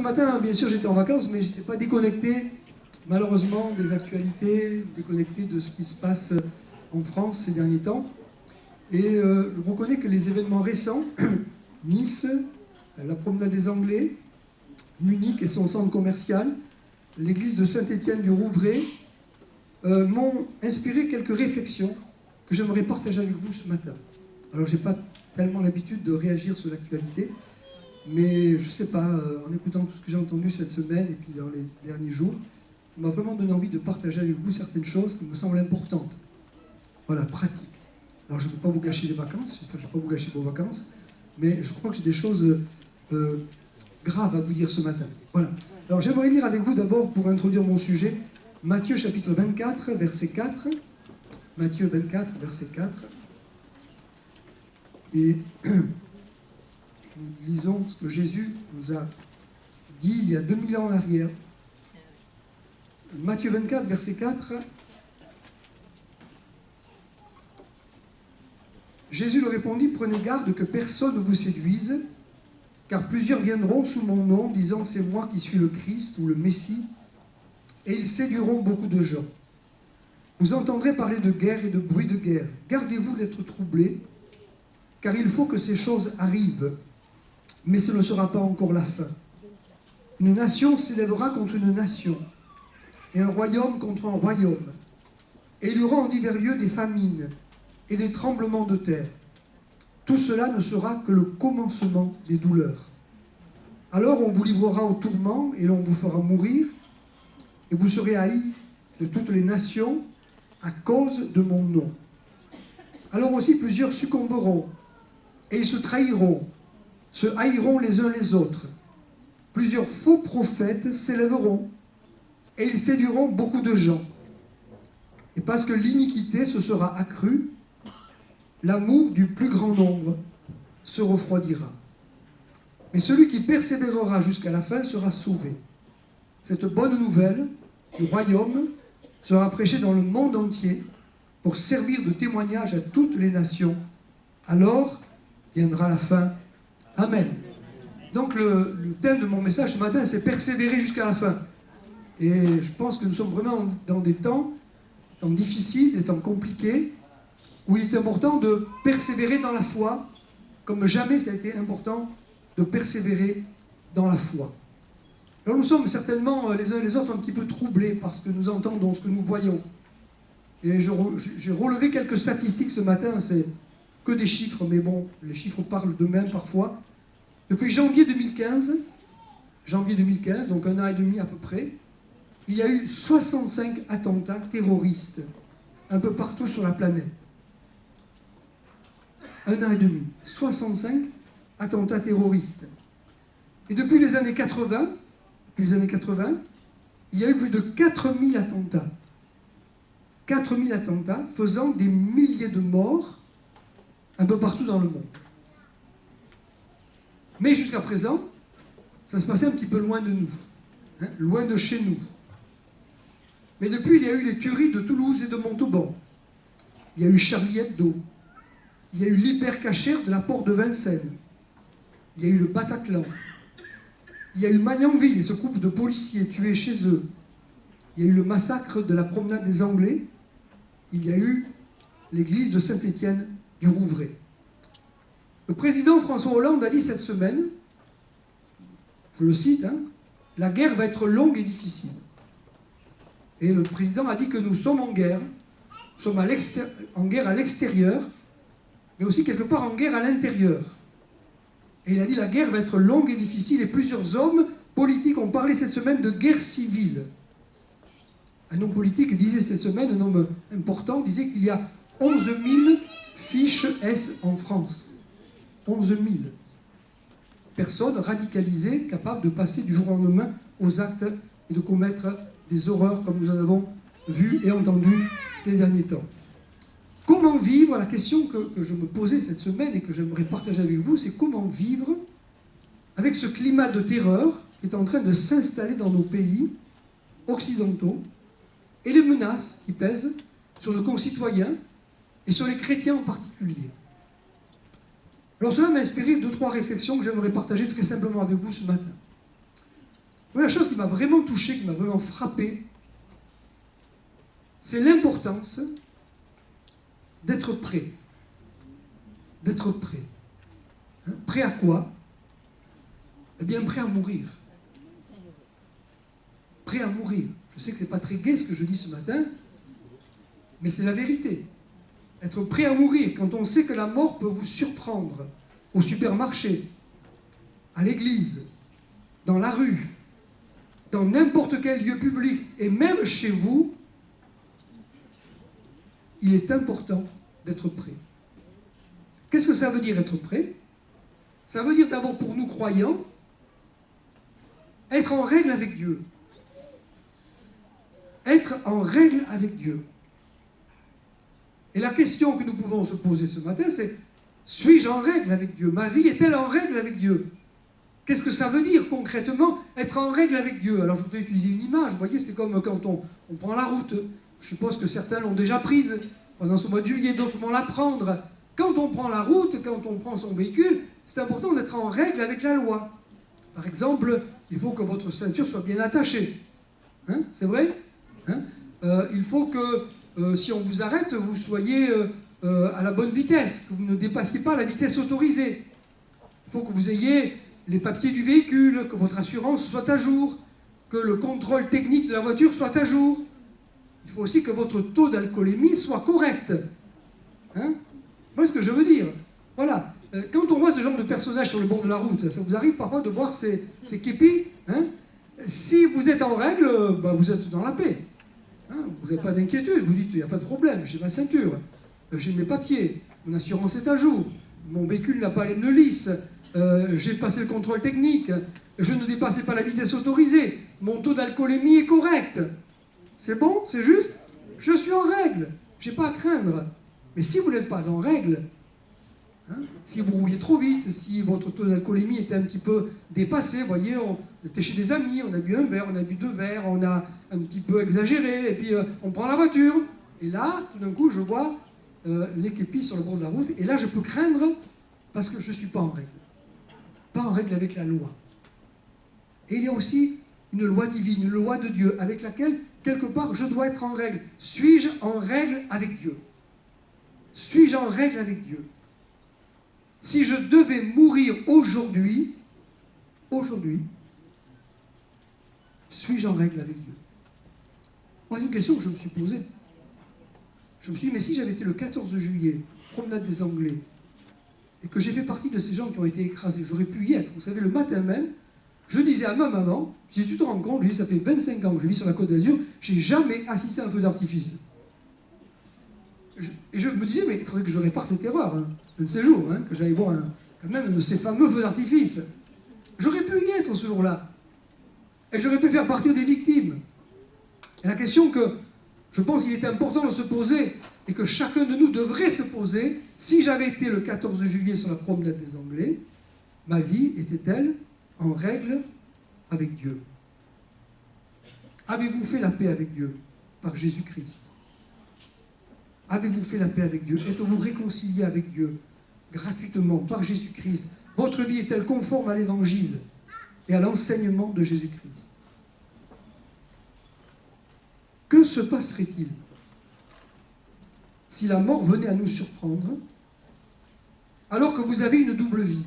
Ce matin, bien sûr, j'étais en vacances, mais je n'étais pas déconnecté, malheureusement, des actualités, déconnecté de ce qui se passe en France ces derniers temps. Et je reconnais que les événements récents, Nice, la promenade des Anglais, Munich et son centre commercial, l'église de Saint-Étienne du Rouvray, m'ont inspiré quelques réflexions que j'aimerais partager avec vous ce matin. Alors, je n'ai pas tellement l'habitude de réagir sur l'actualité, mais je ne sais pas, en écoutant tout ce que j'ai entendu cette semaine et puis dans les derniers jours, ça m'a vraiment donné envie de partager avec vous certaines choses qui me semblent importantes. Voilà, pratiques. Alors je ne veux pas vous gâcher les vacances, j'espère que je ne vais pas vous gâcher vos vacances, mais je crois que j'ai des choses graves à vous dire ce matin. Voilà. Alors j'aimerais lire avec vous d'abord, pour introduire mon sujet, Matthieu chapitre 24, verset 4. Matthieu 24, verset 4. Et nous lisons ce que Jésus nous a dit il y a 2000 ans en arrière. Matthieu 24, verset 4. Jésus leur répondit, prenez garde que personne ne vous séduise, car plusieurs viendront sous mon nom, disant c'est moi qui suis le Christ ou le Messie, et ils séduiront beaucoup de gens. Vous entendrez parler de guerre et de bruit de guerre. Gardez-vous d'être troublés, car il faut que ces choses arrivent, mais ce ne sera pas encore la fin. Une nation s'élèvera contre une nation, et un royaume contre un royaume. Et il y aura en divers lieux des famines et des tremblements de terre. Tout cela ne sera que le commencement des douleurs. Alors on vous livrera au tourment, et l'on vous fera mourir, et vous serez haïs de toutes les nations à cause de mon nom. Alors aussi plusieurs succomberont, et ils se trahiront, se haïront les uns les autres. Plusieurs faux prophètes s'élèveront, et ils séduiront beaucoup de gens. Et parce que l'iniquité se sera accrue, l'amour du plus grand nombre se refroidira. Mais celui qui persévérera jusqu'à la fin sera sauvé. Cette bonne nouvelle du royaume sera prêchée dans le monde entier pour servir de témoignage à toutes les nations. Alors viendra la fin. Amen. Donc le thème de mon message ce matin, c'est persévérer jusqu'à la fin. Et je pense que nous sommes vraiment dans des temps difficiles, des temps compliqués, où il est important de persévérer dans la foi, comme jamais ça a été important de persévérer dans la foi. Alors nous sommes certainement les uns et les autres un petit peu troublés par ce que nous entendons, ce que nous voyons. Et j'ai relevé quelques statistiques ce matin, c'est que des chiffres, mais bon, les chiffres parlent d'eux-mêmes parfois. Depuis janvier 2015, donc un an et demi à peu près, il y a eu 65 attentats terroristes un peu partout sur la planète. Un an et demi, 65 attentats terroristes. Et depuis les années 80, il y a eu plus de 4000 attentats. 4000 attentats faisant des milliers de morts un peu partout dans le monde. Mais jusqu'à présent, ça se passait un petit peu loin de nous, loin de chez nous. Mais depuis, il y a eu les tueries de Toulouse et de Montauban. Il y a eu Charlie Hebdo. Il y a eu l'hypercachère de la porte de Vincennes. Il y a eu le Bataclan. Il y a eu Magnanville et ce couple de policiers tués chez eux. Il y a eu le massacre de la promenade des Anglais. Il y a eu l'église de Saint-Étienne du Rouvray. Le président François Hollande a dit cette semaine, je le cite, la guerre va être longue et difficile. Et le président a dit que nous sommes en guerre. Nous sommes en guerre à l'extérieur, mais aussi quelque part en guerre à l'intérieur. Et il a dit la guerre va être longue et difficile, et plusieurs hommes politiques ont parlé cette semaine de guerre civile. Un homme politique disait cette semaine, un homme important, disait qu'il y a 11 000 fiches S en France. 11 000 personnes radicalisées, capables de passer du jour au lendemain aux actes et de commettre des horreurs comme nous en avons vu et entendu ces derniers temps. Comment vivre? La question que je me posais cette semaine et que j'aimerais partager avec vous, c'est comment vivre avec ce climat de terreur qui est en train de s'installer dans nos pays occidentaux et les menaces qui pèsent sur nos concitoyens et sur les chrétiens en particulier. Alors cela m'a inspiré 2-3 réflexions que j'aimerais partager très simplement avec vous ce matin. première chose qui m'a vraiment touché, qui m'a vraiment frappé, c'est l'importance d'être prêt. D'être prêt. Hein? Prêt à quoi? Eh bien, prêt à mourir. Prêt à mourir. Je sais que ce n'est pas très gai ce que je dis ce matin, mais c'est la vérité. Être prêt à mourir quand on sait que la mort peut vous surprendre au supermarché, à l'église, dans la rue, dans n'importe quel lieu public, et même chez vous, il est important d'être prêt. Qu'est-ce que ça veut dire être prêt? Ça veut dire d'abord pour nous croyants, être en règle avec Dieu. Être en règle avec Dieu. Et la question que nous pouvons se poser ce matin, c'est: suis-je en règle avec Dieu? Ma vie est-elle en règle avec Dieu? Qu'est-ce que ça veut dire concrètement, être en règle avec Dieu? Alors je voudrais utiliser une image, vous voyez, c'est comme quand on prend la route. Je suppose que certains l'ont déjà prise pendant ce mois de juillet, d'autres vont la prendre. Quand on prend la route, quand on prend son véhicule, c'est important d'être en règle avec la loi. Par exemple, il faut que votre ceinture soit bien attachée. Hein, c'est vrai? Hein? Il faut que, si on vous arrête, vous soyez à la bonne vitesse, que vous ne dépassiez pas la vitesse autorisée. Il faut que vous ayez les papiers du véhicule, que votre assurance soit à jour, que le contrôle technique de la voiture soit à jour. Il faut aussi que votre taux d'alcoolémie soit correct. Hein? Voilà ce que je veux dire. Voilà. Quand on voit ce genre de personnages sur le bord de la route, ça vous arrive parfois de voir ces képis, hein? Si vous êtes en règle, vous êtes dans la paix. Hein? Vous n'avez pas d'inquiétude. Vous dites, il n'y a pas de problème, j'ai ma ceinture, j'ai mes papiers, mon assurance est à jour, mon véhicule n'a pas les pneus lisses, j'ai passé le contrôle technique, je ne dépassais pas la vitesse autorisée, mon taux d'alcoolémie est correct. C'est bon? C'est juste? Je suis en règle. Je n'ai pas à craindre. Mais si vous n'êtes pas en règle, hein, si vous rouliez trop vite, si votre taux d'alcoolémie était un petit peu dépassé, vous voyez, on était chez des amis, on a bu un verre, on a bu 2 verres, on a un petit peu exagéré, et puis on prend la voiture. Et là, tout d'un coup, je vois les képis sur le bord de la route, et là, je peux craindre parce que je ne suis pas en règle. Pas en règle avec la loi. Et il y a aussi une loi divine, une loi de Dieu, avec laquelle, quelque part, je dois être en règle. Suis-je en règle avec Dieu? Suis-je en règle avec Dieu? Si je devais mourir aujourd'hui, suis-je en règle avec Dieu? Moi, c'est une question que je me suis posée. Je me suis dit, mais si j'avais été le 14 juillet, promenade des Anglais, et que j'ai fait partie de ces gens qui ont été écrasés, j'aurais pu y être. Vous savez, le matin même, je disais à ma maman, je dis, tu te rends compte, je dis, ça fait 25 ans que je vis sur la Côte d'Azur, j'ai jamais assisté à un feu d'artifice. Et je me disais, mais il faudrait que je répare cette erreur, hein, un de ces jours, hein, que j'aille voir quand même un de ces fameux feux d'artifice. J'aurais pu y être ce jour-là. Et j'aurais pu faire partie des victimes. Et la question que je pense qu'il est important de se poser, et que chacun de nous devrait se poser, si j'avais été le 14 juillet sur la promenade des Anglais, ma vie était-elle en règle avec Dieu? Avez-vous fait la paix avec Dieu par Jésus-Christ? Avez-vous fait la paix avec Dieu? Êtes-vous réconcilié avec Dieu gratuitement par Jésus-Christ? Votre vie est-elle conforme à l'Évangile et à l'enseignement de Jésus-Christ? Que se passerait-il si la mort venait à nous surprendre alors que vous avez une double vie,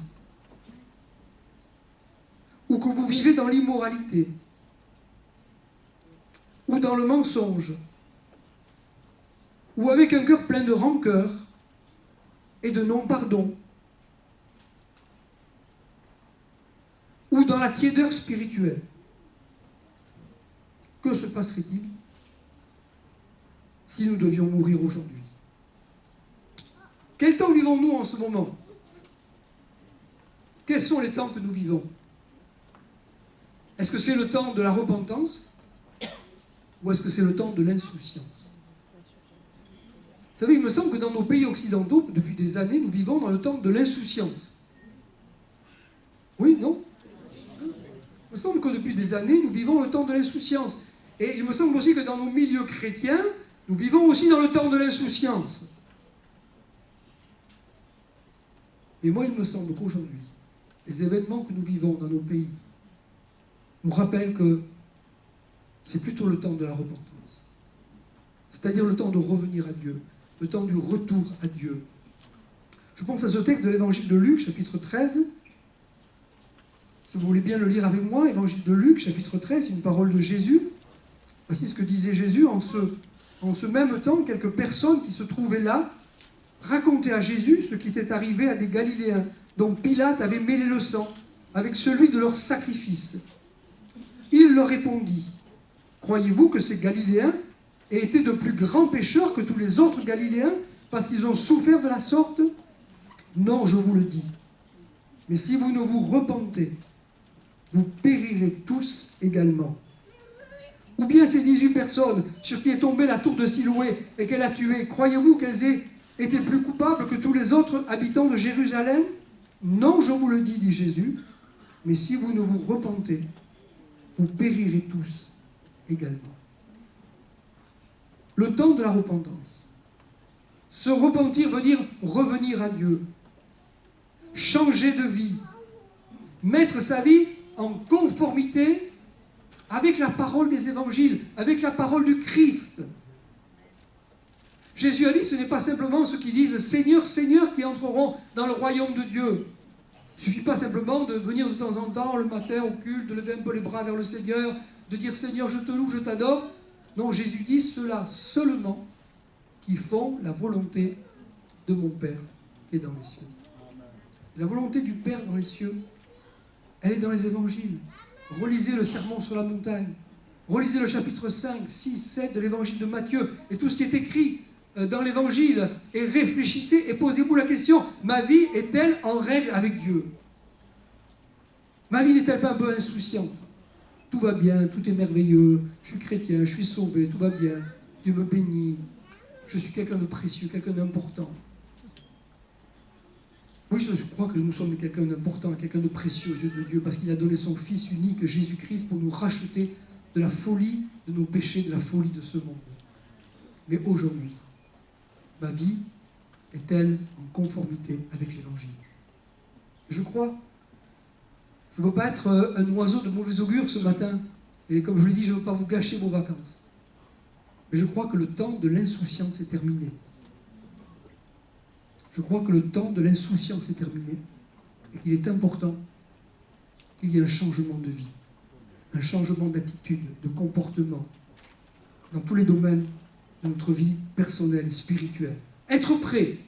ou que vous vivez dans l'immoralité, ou dans le mensonge, ou avec un cœur plein de rancœur et de non-pardon, ou dans la tiédeur spirituelle? Que se passerait-il si nous devions mourir aujourd'hui? Quel temps vivons-nous en ce moment? Quels sont les temps que nous vivons? Est-ce que c'est le temps de la repentance ou est-ce que c'est le temps de l'insouciance? Vous savez, il me semble que dans nos pays occidentaux, depuis des années, nous vivons dans le temps de l'insouciance. Oui, non? Il me semble que depuis des années, nous vivons le temps de l'insouciance. Et il me semble aussi que dans nos milieux chrétiens, nous vivons aussi dans le temps de l'insouciance. Et moi, il me semble qu'aujourd'hui, les événements que nous vivons dans nos pays, nous rappelle que c'est plutôt le temps de la repentance. C'est-à-dire le temps de revenir à Dieu, le temps du retour à Dieu. Je pense à ce texte de l'évangile de Luc, chapitre 13. Si vous voulez bien le lire avec moi, évangile de Luc, chapitre 13, une parole de Jésus. Voici ce que disait Jésus. En ce même temps, quelques personnes qui se trouvaient là racontaient à Jésus ce qui était arrivé à des Galiléens, dont Pilate avait mêlé le sang avec celui de leur sacrifice. Il leur répondit, « Croyez-vous que ces Galiléens aient été de plus grands pécheurs que tous les autres Galiléens parce qu'ils ont souffert de la sorte ? Non, je vous le dis. Mais si vous ne vous repentez, vous périrez tous également. Ou bien ces 18 personnes sur qui est tombée la tour de Siloé et qu'elle a tué, croyez-vous qu'elles aient été plus coupables que tous les autres habitants de Jérusalem ? Non, je vous le dis, dit Jésus, mais si vous ne vous repentez, vous périrez tous également. Le temps de la repentance. Se repentir veut dire revenir à Dieu, changer de vie, mettre sa vie en conformité avec la parole des évangiles, avec la parole du Christ. Jésus a dit, ce n'est pas simplement ceux qui disent « Seigneur, Seigneur » qui entreront dans le royaume de Dieu. Il ne suffit pas simplement de venir de temps en temps, le matin au culte, de lever un peu les bras vers le Seigneur, de dire « Seigneur, je te loue, je t'adore ». Non, Jésus dit ceux-là seulement qui font la volonté de mon Père qui est dans les cieux. La volonté du Père dans les cieux, elle est dans les évangiles. Relisez le sermon sur la montagne. Relisez le chapitre 5, 6, 7 de l'évangile de Matthieu et tout ce qui est écrit dans l'évangile et réfléchissez et posez-vous la question, ma vie est-elle en règle avec Dieu? Ma vie n'est-elle pas un peu insouciante? Tout va bien, tout est merveilleux, je suis chrétien, je suis sauvé, tout va bien, Dieu me bénit, je suis quelqu'un de précieux, quelqu'un d'important. Oui, je crois que nous sommes quelqu'un d'important, quelqu'un de précieux aux yeux de Dieu, parce qu'il a donné son Fils unique, Jésus-Christ, pour nous racheter de la folie de nos péchés, de la folie de ce monde. Mais aujourd'hui, ma vie est-elle en conformité avec l'Évangile? Je crois, je ne veux pas être un oiseau de mauvais augure ce matin, et comme je l'ai dit, je ne veux pas vous gâcher vos vacances. Mais je crois que le temps de l'insouciance est terminé. Je crois que le temps de l'insouciance est terminé et qu'il est important qu'il y ait un changement de vie, un changement d'attitude, de comportement dans tous les domaines de notre vie personnelle et spirituelle. Être prêt,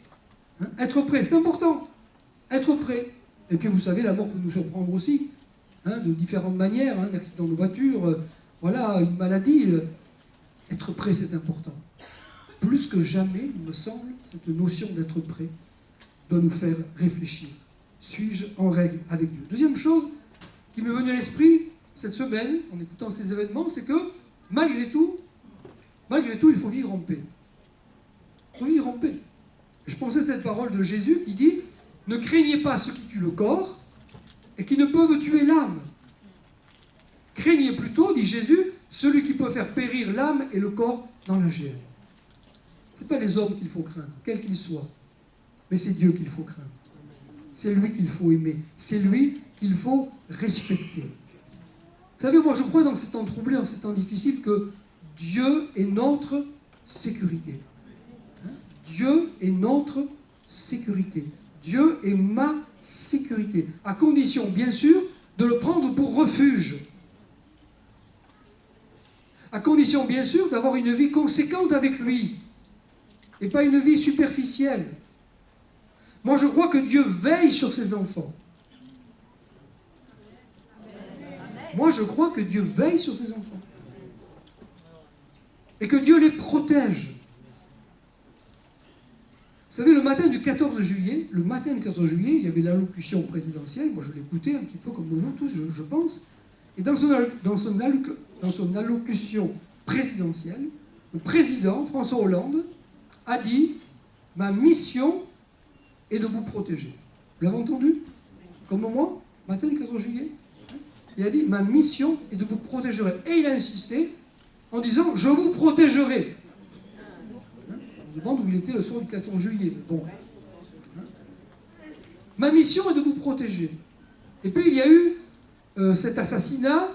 être prêt, c'est important. Être prêt. Et puis vous savez, la mort peut nous surprendre aussi, de différentes manières, un accident de voiture, voilà, une maladie. Être prêt, c'est important. Plus que jamais, il me semble, cette notion d'être prêt doit nous faire réfléchir. Suis-je en règle avec Dieu? Deuxième chose qui m'est venue à l'esprit cette semaine, en écoutant ces événements, c'est que malgré tout, il faut vivre en paix. Il faut vivre en paix. Je pensais à cette parole de Jésus qui dit « Ne craignez pas ceux qui tuent le corps et qui ne peuvent tuer l'âme. Craignez plutôt, dit Jésus, celui qui peut faire périr l'âme et le corps dans la géhenne. » Ce n'est pas les hommes qu'il faut craindre, quels qu'ils soient, mais c'est Dieu qu'il faut craindre. C'est lui qu'il faut aimer. C'est lui qu'il faut respecter. Vous savez, moi je crois dans ces temps troublés, dans ces temps difficiles, que Dieu est notre sécurité. Dieu est notre sécurité. Dieu est ma sécurité. À condition, bien sûr, de le prendre pour refuge. À condition, bien sûr, d'avoir une vie conséquente avec lui. Et pas une vie superficielle. Moi, je crois que Dieu veille sur ses enfants. Moi, je crois que Dieu veille sur ses enfants. Et que Dieu les protège. Vous savez, le matin du 14 juillet, il y avait l'allocution présidentielle. Moi, je l'écoutais un petit peu comme vous tous, je pense. Et dans son allocution présidentielle, le président, François Hollande, a dit « Ma mission est de vous protéger ». Vous l'avez entendu? Comme moi, matin du 14 juillet. Il a dit « Ma mission est de vous protéger ». Et il a insisté en disant « Je vous protégerai ». Je me demande où il était le soir du 14 juillet. Mais bon. Ma mission est de vous protéger. Et puis il y a eu cet assassinat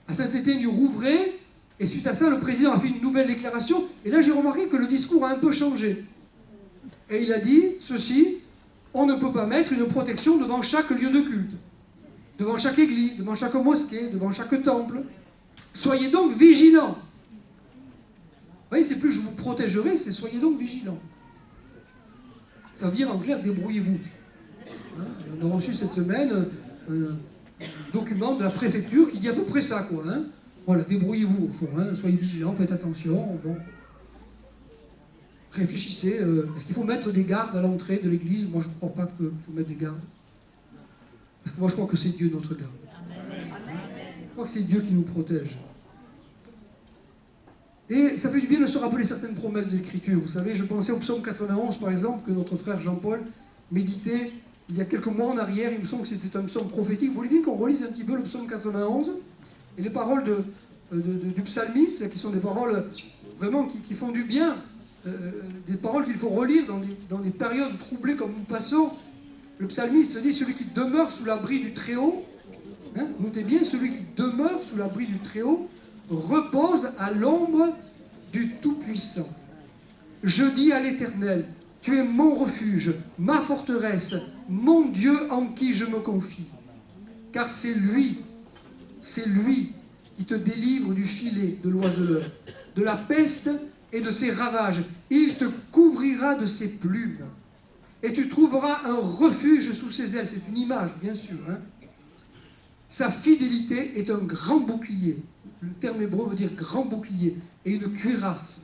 à Saint-Étienne du Rouvray, et suite à ça, le président a fait une nouvelle déclaration, et là j'ai remarqué que le discours a un peu changé. Et il a dit ceci: on ne peut pas mettre une protection devant chaque lieu de culte, devant chaque église, devant chaque mosquée, devant chaque temple. Soyez donc vigilants. Vous voyez, c'est plus je vous protégerai, c'est soyez donc vigilants. Ça veut dire en clair, débrouillez-vous. Hein, on a reçu cette semaine un document de la préfecture qui dit à peu près ça, quoi. Hein. Voilà, débrouillez-vous au fond, hein, soyez vigilants, faites attention. Bon. Réfléchissez, est-ce qu'il faut mettre des gardes à l'entrée de l'église? Moi je ne crois pas qu'il faut mettre des gardes. Parce que moi je crois que c'est Dieu notre garde. Je crois que c'est Dieu qui nous protège. Et ça fait du bien de se rappeler certaines promesses de l'Écriture. Vous savez, je pensais au psaume 91 par exemple, que notre frère Jean-Paul méditait il y a quelques mois en arrière. Il me semble que c'était un psaume prophétique. Vous voulez bien qu'on relise un petit peu le psaume 91 et les paroles du psalmiste, qui sont des paroles vraiment qui font du bien. Des paroles qu'il faut relire dans des périodes troublées comme nous passons. Le psalmiste dit: celui qui demeure sous l'abri du Très-Haut, hein, notez bien, celui qui demeure sous l'abri du Très-Haut repose à l'ombre du Tout-Puissant. Je dis à l'Éternel: tu es mon refuge, ma forteresse, mon Dieu en qui je me confie. Car c'est lui qui te délivre du filet de l'oiseleur, de la peste et de ses ravages. Il te couvrira de ses plumes. Et tu trouveras un refuge sous ses ailes. C'est une image, bien sûr. Hein. Sa fidélité est un grand bouclier. Le terme hébreu veut dire grand bouclier. Et une cuirasse.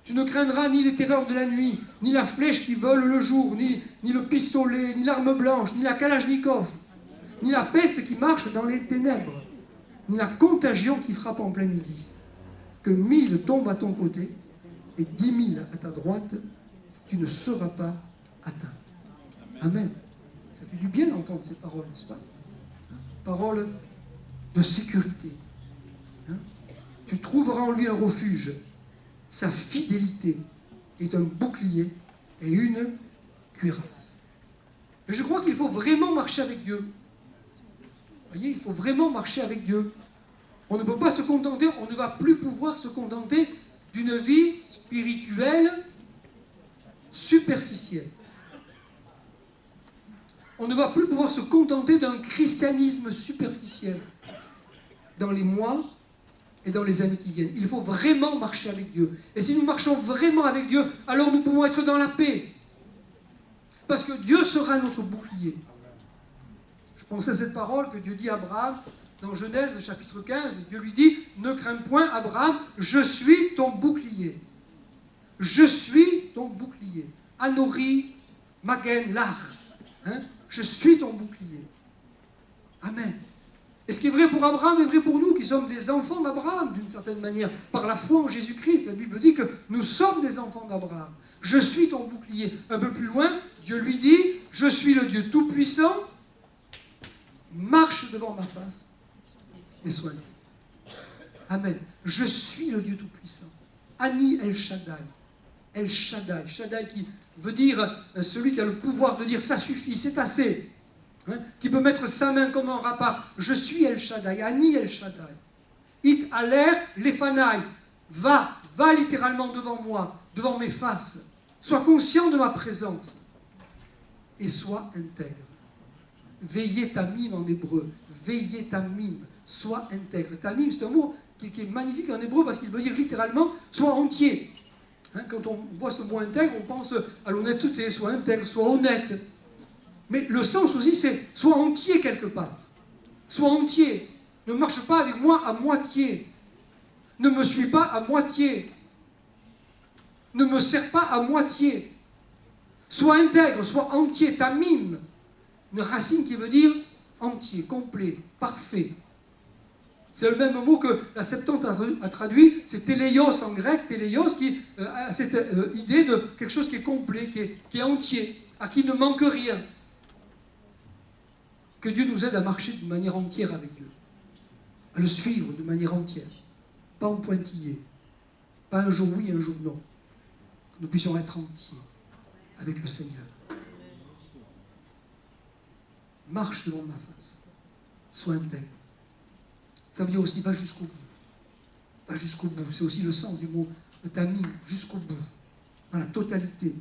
Tu ne craindras ni les terreurs de la nuit, ni la flèche qui vole le jour, ni le pistolet, ni l'arme blanche, ni la kalachnikov, ni la peste qui marche dans les ténèbres, ni la contagion qui frappe en plein midi. Que 1000 tombent à ton côté, et 10 000 à ta droite, tu ne seras pas atteint. Amen. Ça fait du bien d'entendre ces paroles, n'est-ce pas? Paroles de sécurité. Hein? Tu trouveras en lui un refuge. Sa fidélité est un bouclier et une cuirasse. Mais je crois qu'il faut vraiment marcher avec Dieu. Vous voyez, il faut vraiment marcher avec Dieu. On ne peut pas se contenter, on ne va plus pouvoir se contenter d'une vie spirituelle superficielle. On ne va plus pouvoir se contenter d'un christianisme superficiel dans les mois et dans les années qui viennent. Il faut vraiment marcher avec Dieu. Et si nous marchons vraiment avec Dieu, alors nous pouvons être dans la paix. Parce que Dieu sera notre bouclier. Je pense à cette parole que Dieu dit à Abraham dans Genèse chapitre 15. Dieu lui dit: ne crains point, Abraham, je suis ton bouclier. Je suis ton bouclier. Anori, Magen, Lach. Hein? Je suis ton bouclier. Amen. Et ce qui est vrai pour Abraham est vrai pour nous, qui sommes des enfants d'Abraham, d'une certaine manière. Par la foi en Jésus-Christ, la Bible dit que nous sommes des enfants d'Abraham. Je suis ton bouclier. Un peu plus loin, Dieu lui dit: je suis le Dieu Tout-Puissant, marche devant ma face et soigne. Amen. Je suis le Dieu Tout-Puissant. Ani El Shaddai. El Shaddai. Shaddai qui veut dire celui qui a le pouvoir de dire ça suffit, c'est assez. Hein, qui peut mettre sa main comme un rempart. Je suis El Shaddai. Ani El Shaddai. It aler lefanai. Va littéralement devant moi, devant mes faces. Sois conscient de ma présence et sois intègre. Veillez tamim en hébreu. Veillez tamim. Sois intègre. Tamim, c'est un mot qui est magnifique en hébreu parce qu'il veut dire littéralement sois entier. Hein, quand on voit ce mot intègre, on pense à l'honnêteté, sois intègre, sois honnête. Mais le sens aussi, c'est sois entier quelque part. Sois entier. Ne marche pas avec moi à moitié. Ne me suis pas à moitié. Ne me sers pas à moitié. Sois intègre, sois entier, tamim. Une racine qui veut dire entier, complet, parfait. C'est le même mot que la Septante a traduit, c'est téléios en grec, téléios qui a cette idée de quelque chose qui est complet, qui est entier, à qui ne manque rien. Que Dieu nous aide à marcher de manière entière avec Dieu, à le suivre de manière entière, pas en pointillé, pas un jour oui, un jour non. Que nous puissions être entiers avec le Seigneur. Marche devant ma face, sois intègre. Ça veut dire aussi va jusqu'au bout. Va jusqu'au bout. C'est aussi le sens du mot tamim, jusqu'au bout. Dans la totalité.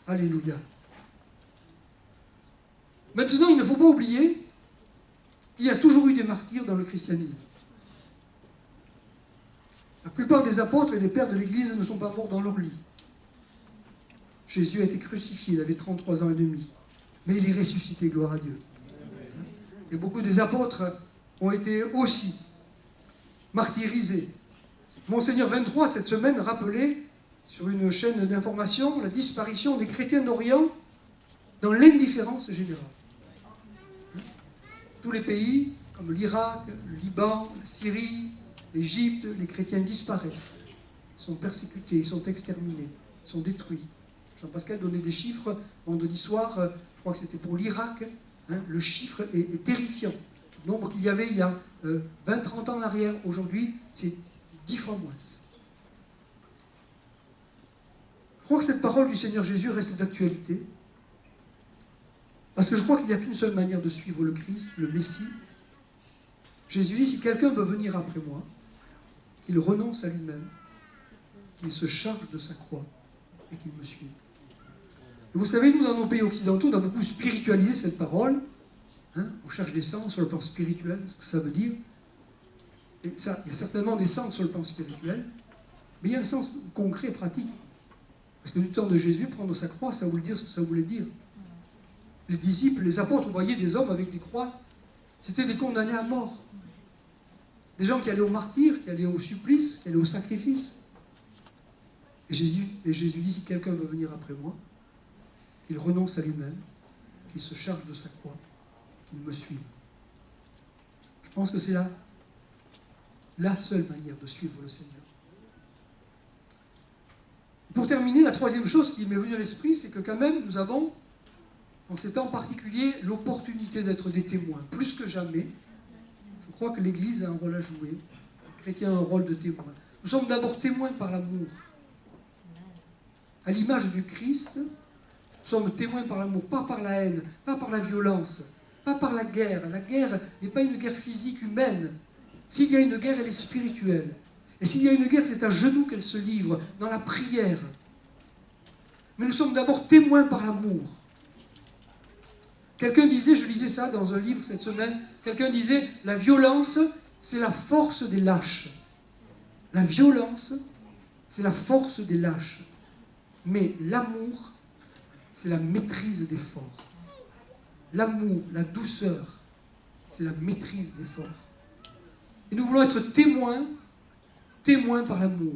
Alléluia. Maintenant, il ne faut pas oublier qu'il y a toujours eu des martyrs dans le christianisme. La plupart des apôtres et des pères de l'Église ne sont pas morts dans leur lit. Jésus a été crucifié, il avait 33 ans et demi. Mais il est ressuscité, gloire à Dieu. Et beaucoup des apôtres ont été aussi martyrisés. Monseigneur 23, cette semaine, rappelait sur une chaîne d'information la disparition des chrétiens d'Orient dans l'indifférence générale. Tous les pays, comme l'Irak, le Liban, la Syrie, l'Égypte, les chrétiens disparaissent. Ils sont persécutés, ils sont exterminés, ils sont détruits. Jean-Pascal donnait des chiffres vendredi soir, je crois que c'était pour l'Irak, le chiffre est terrifiant. Le nombre qu'il y avait il y a 20-30 ans en arrière, aujourd'hui, c'est 10 fois moins. Je crois que cette parole du Seigneur Jésus reste d'actualité, parce que je crois qu'il n'y a qu'une seule manière de suivre le Christ, le Messie. Jésus dit, si quelqu'un veut venir après moi, qu'il renonce à lui-même, qu'il se charge de sa croix et qu'il me suive. Et vous savez, nous, dans nos pays occidentaux, on a beaucoup spiritualisé cette parole. On cherche des sens sur le plan spirituel, ce que ça veut dire. Et ça, il y a certainement des sens sur le plan spirituel, mais il y a un sens concret et pratique. Parce que du temps de Jésus, prendre sa croix, ça voulait dire ce que ça voulait dire. Les disciples, les apôtres voyaient des hommes avec des croix. C'était des condamnés à mort. Des gens qui allaient au martyre, qui allaient au supplice, qui allaient au sacrifice. Et Jésus dit, si quelqu'un veut venir après moi, qu'il renonce à lui-même, qu'il se charge de sa croix, qu'il me suive. Je pense que c'est la seule manière de suivre le Seigneur. Pour terminer, la troisième chose qui m'est venue à l'esprit, c'est que quand même, nous avons, en ces temps particuliers, l'opportunité d'être des témoins. Plus que jamais, je crois que l'Église a un rôle à jouer, les chrétiens ont un rôle de témoin. Nous sommes d'abord témoins par l'amour. À l'image du Christ, nous sommes témoins par l'amour, pas par la haine, pas par la violence, pas par la guerre. La guerre n'est pas une guerre physique humaine. S'il y a une guerre, elle est spirituelle. Et s'il y a une guerre, c'est à genoux qu'elle se livre, dans la prière. Mais nous sommes d'abord témoins par l'amour. Quelqu'un disait, je lisais ça dans un livre cette semaine, quelqu'un disait, la violence, c'est la force des lâches. La violence, c'est la force des lâches. Mais l'amour, c'est la maîtrise des forts. L'amour, la douceur, c'est la maîtrise des forts. Et nous voulons être témoins par l'amour.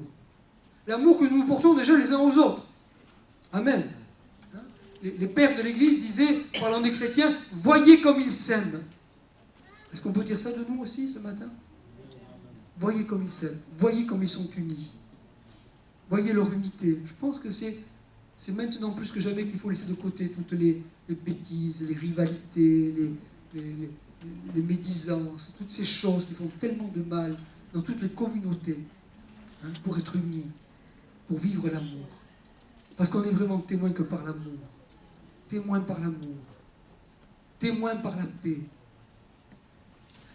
L'amour que nous nous portons déjà les uns aux autres. Amen. Les pères de l'Église disaient, parlant des chrétiens, voyez comme ils s'aiment. Est-ce qu'on peut dire ça de nous aussi ce matin? Voyez comme ils s'aiment. Voyez comme ils sont unis. Voyez leur unité. Je pense que c'est maintenant plus que jamais qu'il faut laisser de côté toutes les bêtises, les rivalités, les médisances, toutes ces choses qui font tellement de mal dans toutes les communautés, pour être unis, pour vivre l'amour. Parce qu'on est vraiment témoin que par l'amour. Témoin par l'amour. Témoin par la paix.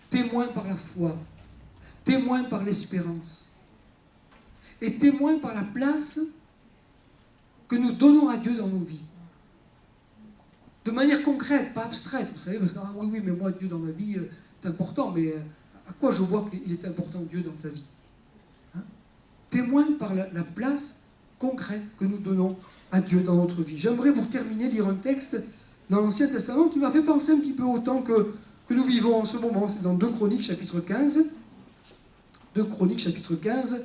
Témoin par la foi. Témoin par l'espérance. Et témoin par la place que nous donnons à Dieu dans nos vies. De manière concrète, pas abstraite, vous savez, parce que oui, mais moi, Dieu dans ma vie, c'est important, mais à quoi je vois qu'il est important Dieu dans ta vie? Témoin par la place concrète que nous donnons à Dieu dans notre vie. J'aimerais pour terminer lire un texte dans l'Ancien Testament qui m'a fait penser un petit peu au temps que nous vivons en ce moment. C'est dans 2 Chroniques chapitre 15. 2 Chroniques chapitre 15,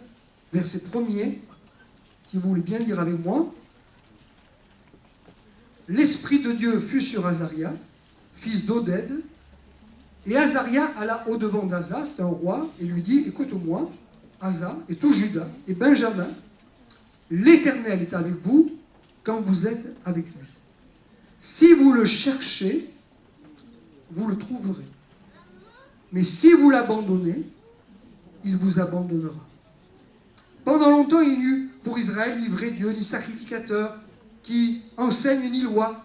verset 1er. Si vous voulez bien lire avec moi. L'Esprit de Dieu fut sur Azaria, fils d'Oded, et Azaria alla au-devant d'Asa, c'était un roi, et lui dit, écoute-moi, Asa, et tout Juda, et Benjamin, l'Éternel est avec vous quand vous êtes avec lui. Si vous le cherchez, vous le trouverez. Mais si vous l'abandonnez, il vous abandonnera. Pendant longtemps, il n'y eut pour Israël ni vrai Dieu, ni sacrificateur, qui enseigne ni loi.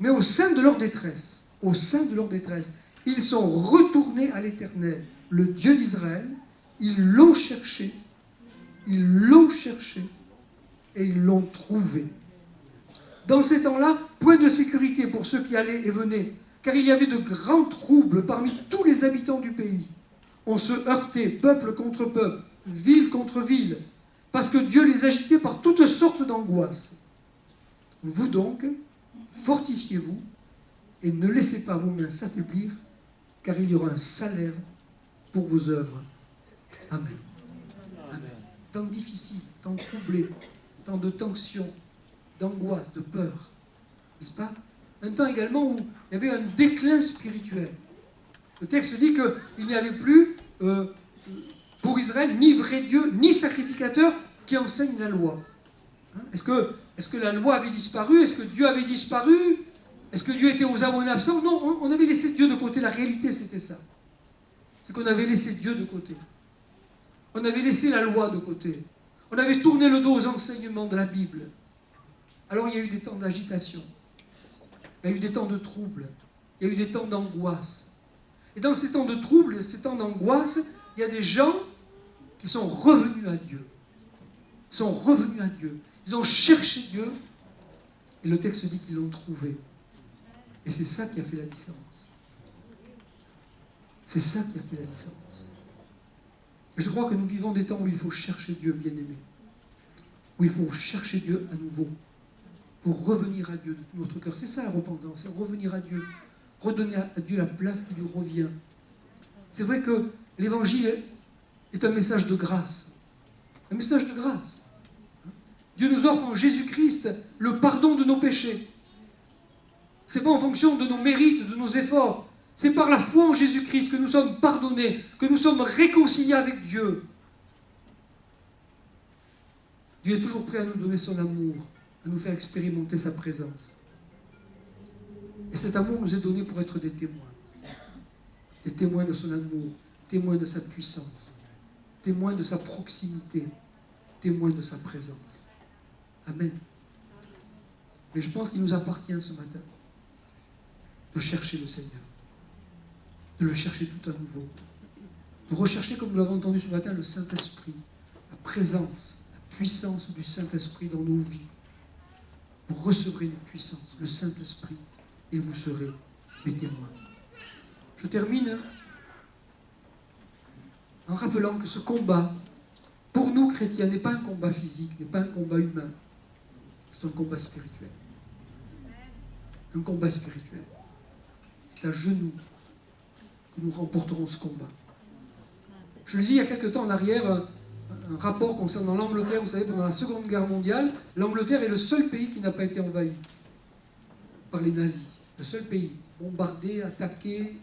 Mais au sein de leur détresse, Ils sont retournés à l'Éternel, le Dieu d'Israël. Ils l'ont cherché et ils l'ont trouvé. Dans ces temps-là, point de sécurité pour ceux qui allaient et venaient, car il y avait de grands troubles parmi tous les habitants du pays. On se heurtait, peuple contre peuple, ville contre ville, parce que Dieu les agitait par toutes sortes d'angoisses. Vous donc, fortifiez-vous et ne laissez pas vos mains s'affaiblir, car il y aura un salaire pour vos œuvres. Amen. Amen. Temps difficile, temps troublé, temps de tension, d'angoisse, de peur, n'est-ce pas? Un temps également où il y avait un déclin spirituel. Le texte dit qu'il n'y avait plus pour Israël ni vrai Dieu, ni sacrificateur qui enseigne la loi. Hein? Est-ce que la loi avait disparu? Est-ce que Dieu avait disparu? Est-ce que Dieu était aux abonnés absents? Non, on avait laissé Dieu de côté. La réalité, c'était ça. C'est qu'on avait laissé Dieu de côté. On avait laissé la loi de côté. On avait tourné le dos aux enseignements de la Bible. Alors il y a eu des temps d'agitation. Il y a eu des temps de trouble. Il y a eu des temps d'angoisse. Et dans ces temps de trouble, ces temps d'angoisse, il y a des gens qui sont revenus à Dieu. Ils sont revenus à Dieu. Ils ont cherché Dieu. Et le texte dit qu'ils l'ont trouvé. Et c'est ça qui a fait la différence. C'est ça qui a fait la différence. Et je crois que nous vivons des temps où il faut chercher Dieu, bien-aimé. Où il faut chercher Dieu à nouveau. Pour revenir à Dieu de tout notre cœur. C'est ça la repentance, c'est revenir à Dieu. Redonner à Dieu la place qui lui revient. C'est vrai que l'évangile est un message de grâce. Un message de grâce. Dieu nous offre en Jésus-Christ le pardon de nos péchés. Ce n'est pas en fonction de nos mérites, de nos efforts. C'est par la foi en Jésus-Christ que nous sommes pardonnés, que nous sommes réconciliés avec Dieu. Dieu est toujours prêt à nous donner son amour, à nous faire expérimenter sa présence. Et cet amour nous est donné pour être des témoins. Des témoins de son amour, témoins de sa puissance, témoins de sa proximité, témoins de sa présence. Amen. Mais je pense qu'il nous appartient ce matin de chercher le Seigneur, de le chercher tout à nouveau, de rechercher, comme nous l'avons entendu ce matin, le Saint-Esprit, la présence, la puissance du Saint-Esprit dans nos vies. Vous recevrez une puissance, le Saint-Esprit, et vous serez mes témoins. Je termine en rappelant que ce combat, pour nous chrétiens, n'est pas un combat physique, n'est pas un combat humain. C'est un combat spirituel. Un combat spirituel. C'est à genoux que nous remporterons ce combat. Je le dis il y a quelque temps en arrière, un rapport concernant l'Angleterre. Vous savez, pendant la Seconde Guerre mondiale, l'Angleterre est le seul pays qui n'a pas été envahi par les nazis. Le seul pays, bombardé, attaqué,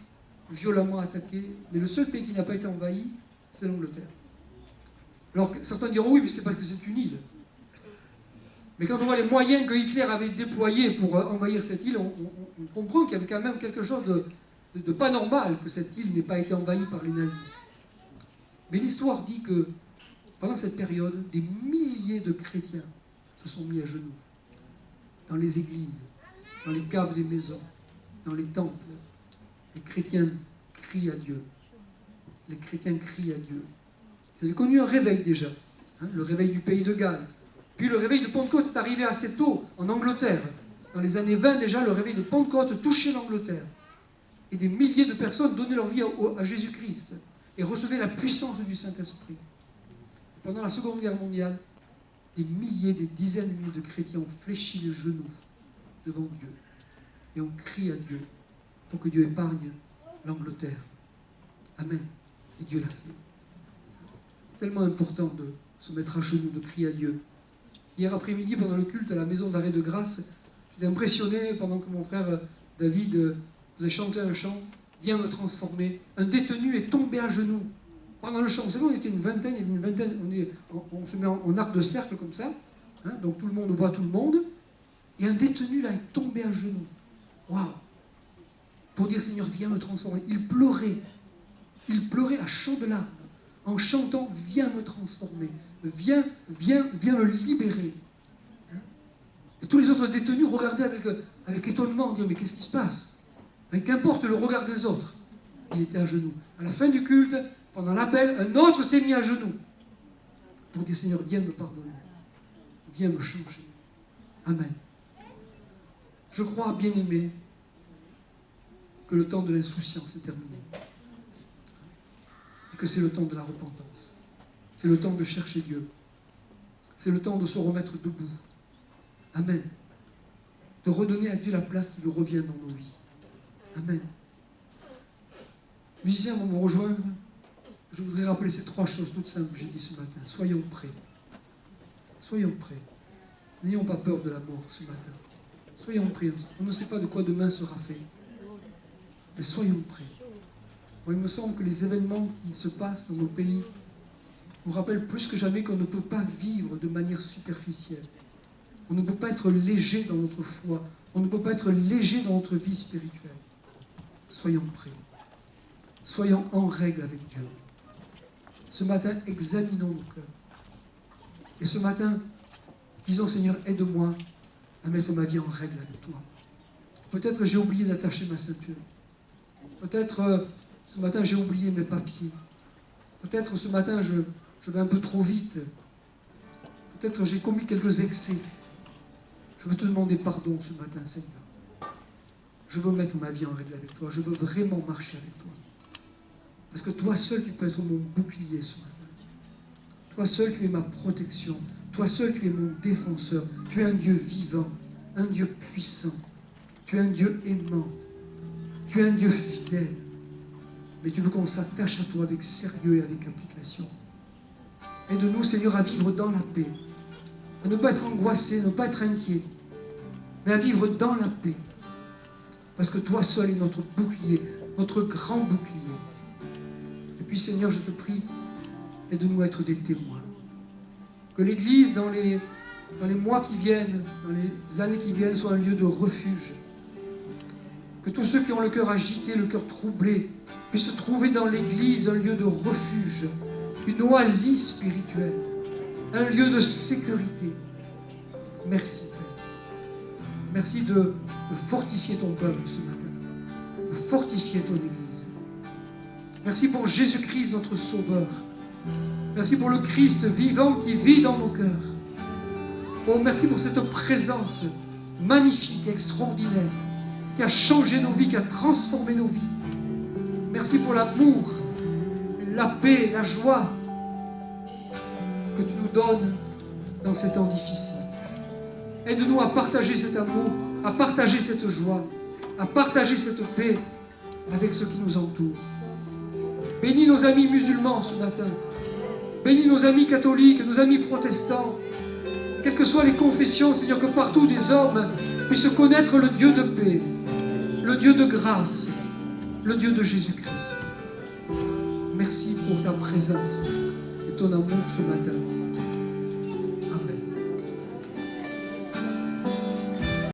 violemment attaqué, mais le seul pays qui n'a pas été envahi, c'est l'Angleterre. Alors certains diront oui, mais c'est parce que c'est une île. Mais quand on voit les moyens que Hitler avait déployés pour envahir cette île, on comprend qu'il y avait quand même quelque chose de pas normal que cette île n'ait pas été envahie par les nazis. Mais l'histoire dit que pendant cette période, des milliers de chrétiens se sont mis à genoux dans les églises, dans les caves des maisons, dans les temples. Les chrétiens crient à Dieu. Les chrétiens crient à Dieu. Ils avaient connu un réveil déjà, le réveil du pays de Galles. Puis le réveil de Pentecôte est arrivé assez tôt en Angleterre. Dans les années 20 déjà, le réveil de Pentecôte touchait l'Angleterre. Et des milliers de personnes donnaient leur vie à Jésus-Christ et recevaient la puissance du Saint-Esprit. Pendant la Seconde Guerre mondiale, des milliers, des dizaines de milliers de chrétiens ont fléchi les genoux devant Dieu et ont crié à Dieu pour que Dieu épargne l'Angleterre. Amen. Et Dieu l'a fait. C'est tellement important de se mettre à genoux, de crier à Dieu. Hier après-midi, pendant le culte à la maison d'arrêt de grâce, j'étais impressionné pendant que mon frère David faisait chanter un chant, « Viens me transformer ». Un détenu est tombé à genoux pendant le chant. Vous savez, on était une vingtaine, on se met en arc de cercle comme ça, donc tout le monde voit tout le monde, et un détenu là est tombé à genoux. Waouh! Pour dire, Seigneur, viens me transformer. Il pleurait à chaudes larmes, en chantant, viens me transformer, viens me libérer. Et tous les autres détenus regardaient avec étonnement, en disant, mais qu'est-ce qui se passe? Mais qu'importe le regard des autres. Il était à genoux. À la fin du culte, pendant l'appel, un autre s'est mis à genoux pour dire, Seigneur, viens me pardonner. Viens me changer. Amen. Je crois, bien-aimé, que le temps de l'insouciance est terminé. Et que c'est le temps de la repentance. C'est le temps de chercher Dieu. C'est le temps de se remettre debout. Amen. De redonner à Dieu la place qui lui revient dans nos vies. Amen. Musiciens vont me rejoindre. Je voudrais rappeler ces 3 choses toutes simples que j'ai dit ce matin. Soyons prêts. Soyons prêts. N'ayons pas peur de la mort ce matin. Soyons prêts. On ne sait pas de quoi demain sera fait. Mais soyons prêts. Moi, il me semble que les événements qui se passent dans nos pays nous rappellent plus que jamais qu'on ne peut pas vivre de manière superficielle. On ne peut pas être léger dans notre foi. On ne peut pas être léger dans notre vie spirituelle. Soyons prêts. Soyons en règle avec Dieu. Ce matin, examinons nos cœurs. Et ce matin, disons, Seigneur, aide-moi à mettre ma vie en règle avec toi. Peut-être j'ai oublié d'attacher ma ceinture. Peut-être ce matin, j'ai oublié mes papiers. Peut-être ce matin, je vais un peu trop vite. Peut-être j'ai commis quelques excès. Je veux te demander pardon ce matin, Seigneur. Je veux mettre ma vie en règle avec toi. Je veux vraiment marcher avec toi. Parce que toi seul, tu peux être mon bouclier ce matin. Toi seul, tu es ma protection. Toi seul, tu es mon défenseur. Tu es un Dieu vivant, un Dieu puissant. Tu es un Dieu aimant. Tu es un Dieu fidèle. Mais tu veux qu'on s'attache à toi avec sérieux et avec application. Aide-nous, Seigneur, à vivre dans la paix. À ne pas être angoissé, ne pas être inquiet. Mais à vivre dans la paix. Parce que toi seul es notre bouclier, notre grand bouclier. Et puis, Seigneur, je te prie, aide-nous à être des témoins. Que l'Église, dans les mois qui viennent, dans les années qui viennent, soit un lieu de refuge. Que tous ceux qui ont le cœur agité, le cœur troublé, puissent trouver dans l'Église un lieu de refuge, une oasis spirituelle, un lieu de sécurité. Merci, Père. Merci de fortifier ton peuple ce matin, de fortifier ton Église. Merci pour Jésus-Christ, notre Sauveur. Merci pour le Christ vivant qui vit dans nos cœurs. Oh, merci pour cette présence magnifique, extraordinaire, qui a changé nos vies, qui a transformé nos vies. Merci pour l'amour, la paix, la joie que tu nous donnes dans ces temps difficiles. Aide-nous à partager cet amour, à partager cette joie, à partager cette paix avec ceux qui nous entourent. Bénis nos amis musulmans ce matin. Bénis nos amis catholiques, nos amis protestants. Quelles que soient les confessions, Seigneur, que partout des hommes puissent connaître le Dieu de paix, le Dieu de grâce, le Dieu de Jésus-Christ. Merci pour ta présence et ton amour ce matin.